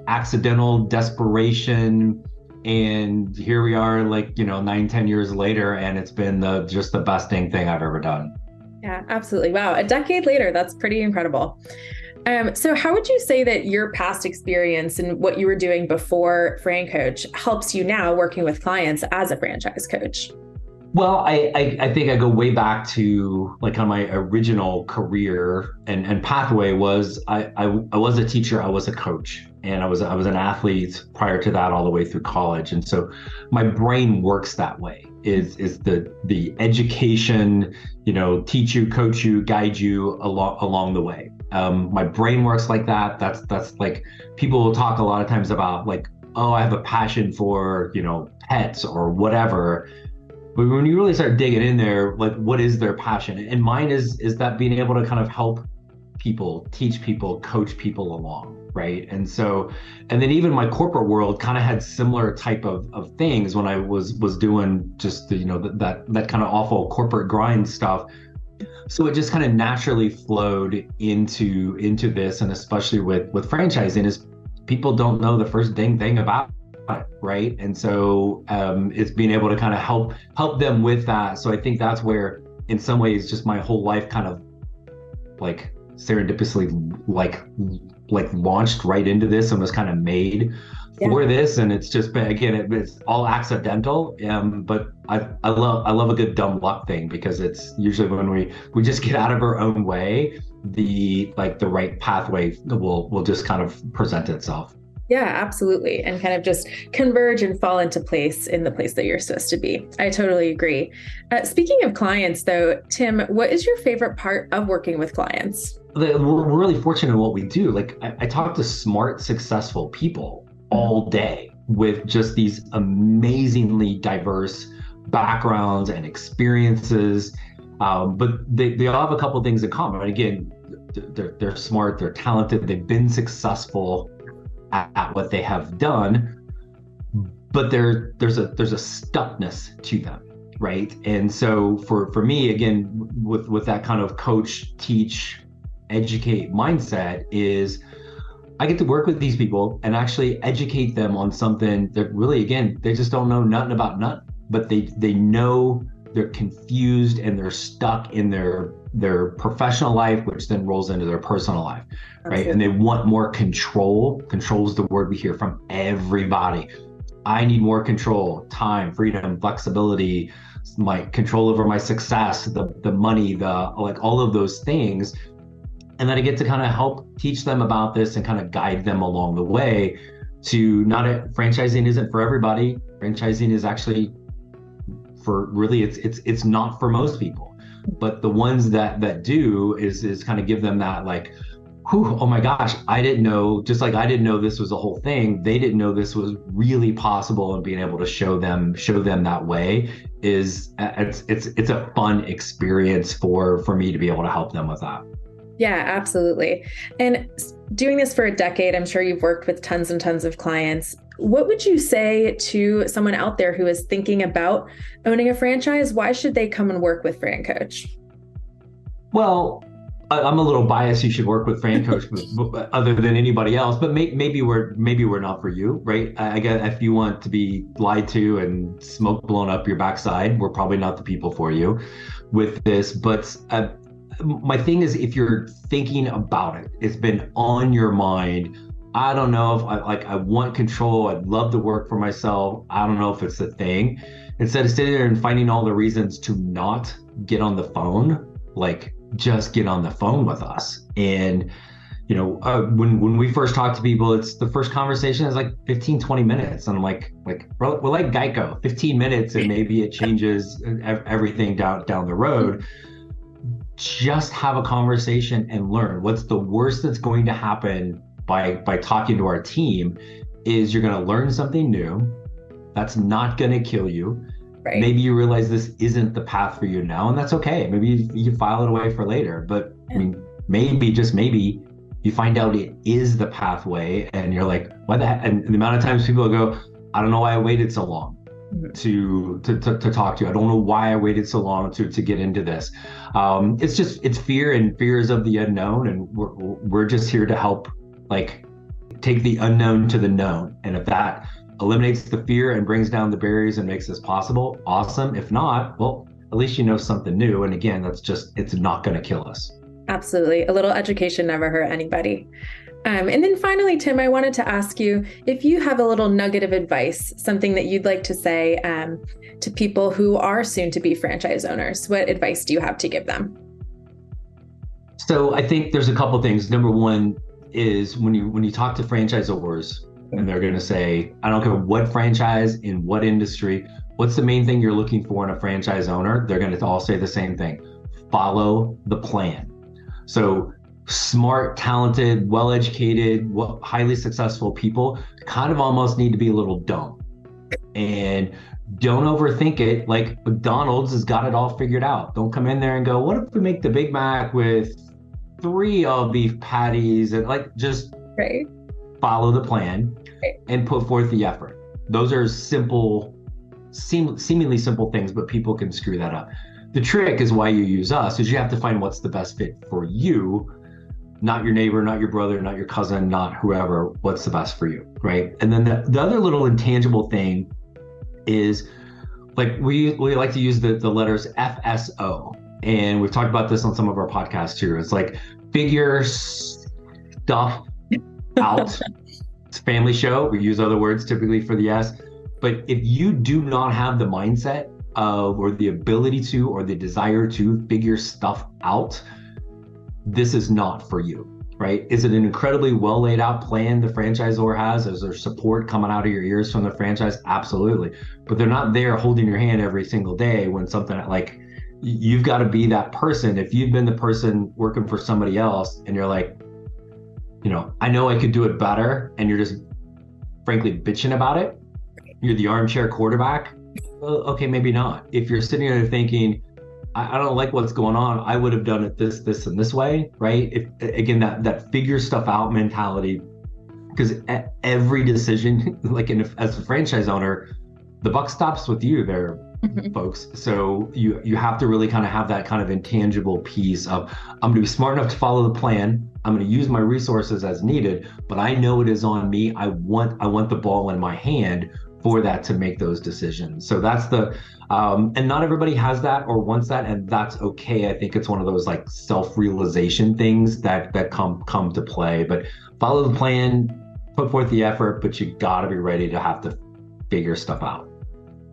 accidental desperation. And here we are 9-10 years later, and it's been just the best thing I've ever done.
Yeah, absolutely. Wow. A decade later, that's pretty incredible. So how would you say that your past experience and what you were doing before FranCoach helps you now working with clients as a franchise coach?
Well, I think I go way back to kind of my original career and pathway was I was a teacher, I was a coach, and I was an athlete prior to that all the way through college. And so my brain works that way, is the education, teach you, coach you, guide you along the way. My brain works like that. That's like, people will talk a lot of times about oh, I have a passion for, pets or whatever. But when you really start digging in there, what is their passion? And mine is that being able to kind of help people, teach people, coach people along, right? And then even my corporate world kind of had similar type of things when I was doing just that kind of awful corporate grind stuff. So it just kind of naturally flowed into this, and especially with franchising, is people don't know the first dang thing about it, right? And so it's being able to kind of help them with that. So I think that's where, in some ways, just my whole life kind of serendipitously launched right into this and was kind of made for this. And it's just been, again, it's all accidental. But I love a good dumb luck thing, because it's usually when we just get out of our own way, the right pathway will just kind of present itself.
Yeah, absolutely. And kind of just converge and fall into place in the place that you're supposed to be. I totally agree. Speaking of clients though, Tim, what is your favorite part of working with clients?
We're really fortunate in what we do. I talk to smart, successful people all day with just these amazingly diverse backgrounds and experiences. But they all have a couple of things in common. Again, they're smart, they're talented, they've been successful at what they have done, but there's a stuckness to them, right? And so for me, again, with that kind of coach, teach, educate mindset, is I get to work with these people and actually educate them on something that really, again, they just don't know nothing about nothing, but they know they're confused and they're stuck in their professional life, which then rolls into their personal life, right?
Absolutely.
And they want more control. Control is the word we hear from everybody. I need more control, time, freedom, flexibility, my control over my success, the money, like all of those things. And then I get to kind of help teach them about this and kind of guide them along the way to franchising isn't for everybody. Franchising is actually for really, it's not for most people, but the ones that do is kind of give them that like, whew, oh my gosh, I didn't know, just like I didn't know this was a whole thing. They didn't know this was really possible, and being able to show them that way it's a fun experience for me to be able to help them with that.
Yeah, absolutely. And doing this for a decade, I'm sure you've worked with tons and tons of clients. What would you say to someone out there who is thinking about owning a franchise? Why should they come and work with FranCoach?
Well, I'm a little biased. You should work with FranCoach other than anybody else, but maybe we're not for you, right? I guess if you want to be lied to and smoke blown up your backside, we're probably not the people for you with this. But my thing is, if you're thinking about it, it's been on your mind. I don't know if I want control. I'd love to work for myself. I don't know if it's the thing. Instead of sitting there and finding all the reasons to not get on the phone, like just get on the phone with us. And, when we first talk to people, it's the first conversation is like 15, 20 minutes. And I'm like, we're like Geico, 15 minutes and maybe it changes everything down the road. Just have a conversation and learn. What's the worst that's going to happen by talking to our team is you're going to learn something new. That's not going to kill you.
Right.
Maybe you realize this isn't the path for you now, and that's okay. Maybe you file it away for later. But I mean, maybe, just maybe, you find out it is the pathway, and you're like, "Why the heck?" And the amount of times people go, "I don't know why I waited so long to talk to you. I don't know why I waited so long to get into this." It's fear, and fear is of the unknown, and we're just here to help, like, take the unknown to the known. And if that eliminates the fear and brings down the barriers and makes this possible, awesome. If not, well, at least you know something new. And again, it's not going to kill us. Absolutely.
A little education never hurt anybody. And then finally, Tim, I wanted to ask you if you have a little nugget of advice, something that you'd like to say to people who are soon to be franchise owners. What advice do you have to give them?
So I think there's a couple things. Number one is when you talk to franchisors, and they're going to say, I don't care what franchise, in what industry, what's the main thing you're looking for in a franchise owner? They're going to all say the same thing: follow the plan. So smart, talented, well-educated, highly successful people kind of almost need to be a little dumb. And don't overthink it. Like McDonald's has got it all figured out. Don't come in there and go, what if we make the Big Mac with 3 all-beef patties? And just
right.
Follow the plan and put forth the effort. Those are simple, seemingly simple things, but people can screw that up. The trick is why you use us, is you have to find what's the best fit for you, not your neighbor, not your brother, not your cousin, not whoever. What's the best for you, right? And then the other little intangible thing is, like, we like to use the letters FSO, and we've talked about this on some of our podcasts too. It's like figure stuff out. It's a family show. We use other words typically for the S. But if you do not have the mindset of, or the ability to, or the desire to figure stuff out, this is not for you, right? Is it an incredibly well laid out plan the franchisor has? Is there support coming out of your ears from the franchise? Absolutely. But they're not there holding your hand every single day when something, like, you've got to be that person. If you've been the person working for somebody else and you're like, I know I could do it better, and you're just frankly bitching about it, you're the armchair quarterback. Well, okay, maybe not. If you're sitting there thinking, I don't like what's going on, I would have done it this, and this way, right? If, again, that figure stuff out mentality, because every decision, like as a franchise owner, the buck stops with you. folks. So you have to really kind of have that kind of intangible piece of, I'm going to be smart enough to follow the plan. I'm going to use my resources as needed, but I know it is on me. I want the ball in my hand for that to make those decisions. So that's and not everybody has that or wants that, and that's okay. I think it's one of those like self-realization things that come to play. But follow the plan, put forth the effort, but you got to be ready to have to figure stuff out.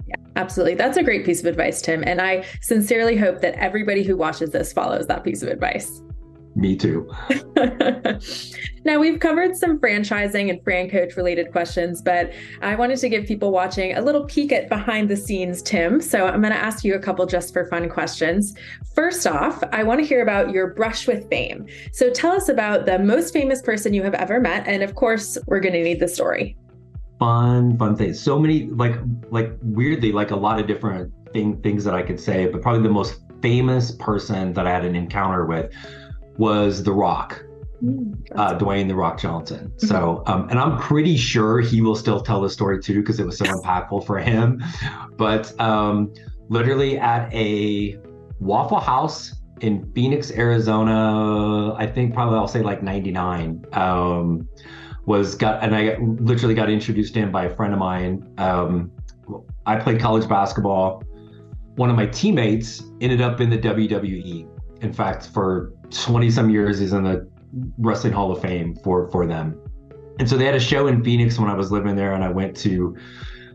Yeah, absolutely. That's a great piece of advice, Tim. And I sincerely hope that everybody who watches this follows that piece of advice.
Me too.
Now, we've covered some franchising and FranCoach related questions, but I wanted to give people watching a little peek at behind the scenes, Tim. So I'm going to ask you a couple just for fun questions. First off, I want to hear about your brush with fame. So tell us about the most famous person you have ever met. And of course, we're going to need the story.
Fun things. So many, like weirdly, like a lot of different things that I could say, but probably the most famous person that I had an encounter with was The Rock, Dwayne "The Rock" Johnson. So, and I'm pretty sure he will still tell the story too, because it was so impactful for him. But literally at a Waffle House in Phoenix, Arizona, I think probably I'll say like 99, and I literally got introduced to him by a friend of mine. I played college basketball. One of my teammates ended up in the WWE. In fact, for 20 some years, he's in the Wrestling Hall of Fame for them. And so they had a show in Phoenix when I was living there, and I went to,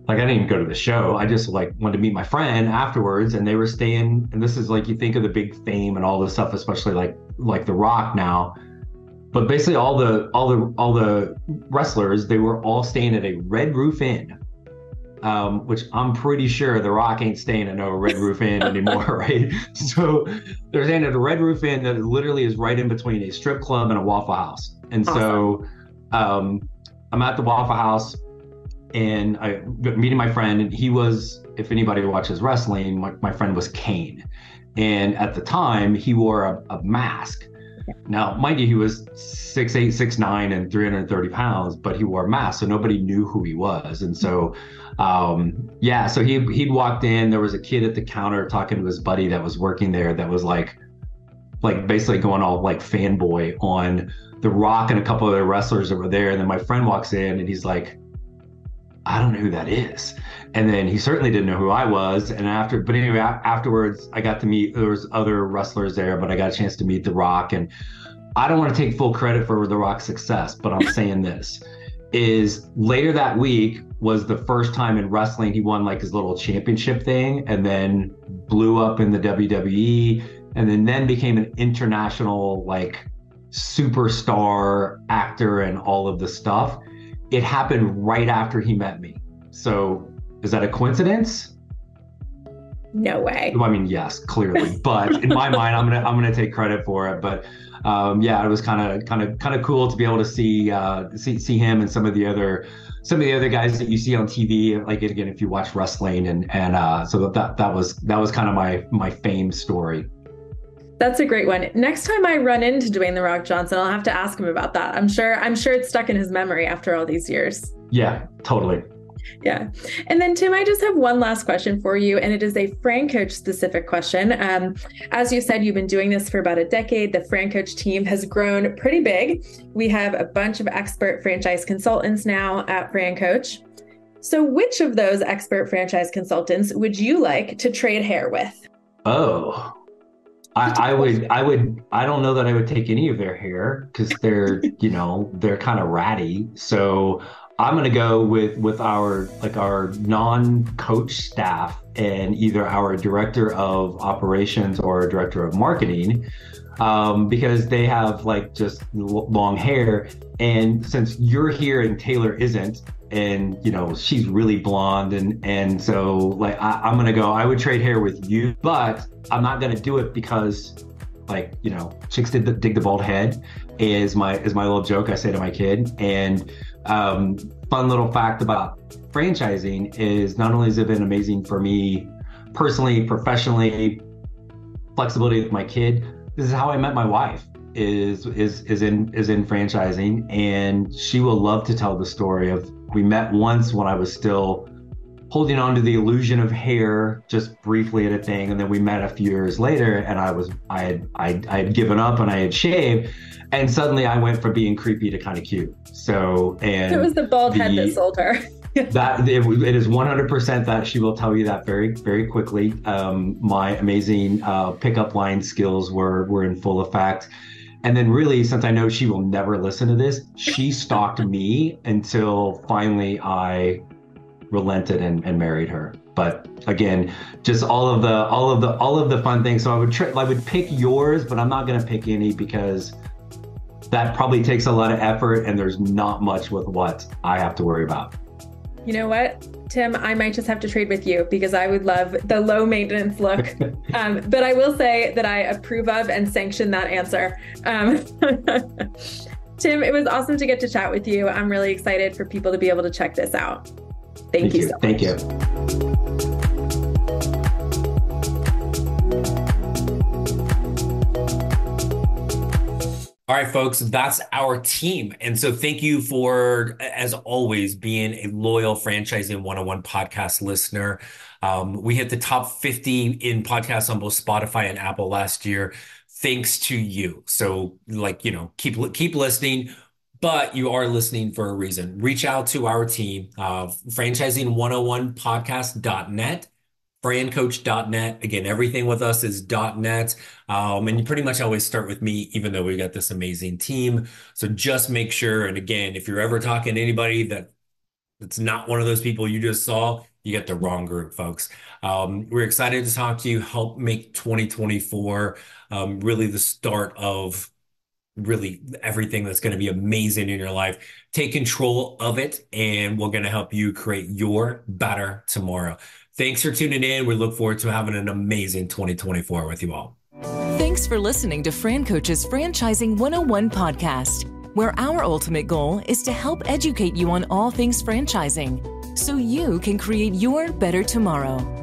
like, I didn't even go to the show. I just like wanted to meet my friend afterwards, and they were staying, and this is like, you think of the big fame and all this stuff, especially like The Rock now. But basically all the wrestlers, they were all staying at a Red Roof Inn. Which I'm pretty sure The Rock ain't staying at no Red Roof Inn anymore, right? So they're staying at a Red Roof Inn that literally is right in between a strip club and a Waffle House. And awesome. So I'm at the Waffle House, and I'm meeting my friend, and he was, if anybody watches wrestling, my friend was Kane. And at the time, he wore a mask. Now, mind you, he was 6'8", 6'9", and 330 pounds, but he wore a mask, so nobody knew who he was. And so, so he'd walked in. There was a kid at the counter talking to his buddy that was working there that was like basically going all like fanboy on The Rock and a couple of the wrestlers that were there. And then my friend walks in, and he's like, I don't know who that is. And then he certainly didn't know who I was. And afterwards, I got to meet, there was other wrestlers there, but I got a chance to meet The Rock. And I don't want to take full credit for The Rock's success, but I'm saying this is later that week was the first time in wrestling he won like his little championship thing, and then blew up in the WWE, and then became an international like superstar actor and all of the stuff. It happened right after he met me. So is that a coincidence?
No way.
I mean, yes, clearly, but in my mind, I'm gonna take credit for it. But it was kind of cool to be able to see him and some of the other guys that you see on TV. Like, again, if you watch wrestling, and so that was kind of my fame story.
That's a great one. Next time I run into Dwayne "The Rock" Johnson, I'll have to ask him about that. I'm sure it's stuck in his memory after all these years.
Yeah, totally.
Yeah. And then, Tim, I just have one last question for you, and it is a FranCoach specific question. As you said, you've been doing this for about a decade. The FranCoach team has grown pretty big. We have a bunch of expert franchise consultants now at FranCoach. So which of those expert franchise consultants would you like to trade hair with?
Oh, I don't know that I would take any of their hair, because they're kind of ratty. So I'm going to go with our non-coach staff, and either our director of operations or director of marketing, because they have like just long hair. And since you're here and Taylor isn't, and she's really blonde, and so like I'm going to go, I would trade hair with you, but I'm not going to do it because chicks dig the bald head is my little joke I say to my kid. And fun little fact about franchising is, not only has it been amazing for me personally, professionally, flexibility with my kid, this is how I met my wife, is in franchising. And she will love to tell the story of, we met once when I was still holding on to the illusion of hair just briefly at a thing. And then we met a few years later, and I had given up and I had shaved. And suddenly I went from being creepy to kind of cute. So it
was the bald head that sold her.
That it is 100% that. She will tell you that very, very quickly. My amazing pickup line skills were in full effect. And then really, since I know she will never listen to this, she stalked me until finally I relented and married her. But again, just all of the fun things. So I would pick yours, but I'm not going to pick any because that probably takes a lot of effort, and there's not much with what I have to worry about.
You know what, Tim, I might just have to trade with you because I would love the low maintenance look. But I will say that I approve of and sanction that answer. Tim, it was awesome to get to chat with you. I'm really excited for people to be able to check this out. Thank you so much.
Thank you. All right, folks, that's our team. And so thank you for, as always, being a loyal Franchising 101 podcast listener. We hit the top 50 in podcasts on both Spotify and Apple last year, thanks to you. So keep listening, but you are listening for a reason. Reach out to our team, franchising101podcast.net. FranCoach.net. Again, everything with us is .net. And you pretty much always start with me, even though we got this amazing team. So just make sure. And again, if you're ever talking to anybody that's not one of those people you just saw, you get the wrong group, folks. We're excited to talk to you, help make 2024 really the start of really everything that's going to be amazing in your life. Take control of it, and we're going to help you create your better tomorrow. Thanks for tuning in. We look forward to having an amazing 2024 with you all.
Thanks for listening to FranCoach's Franchising 101 podcast, where our ultimate goal is to help educate you on all things franchising so you can create your better tomorrow.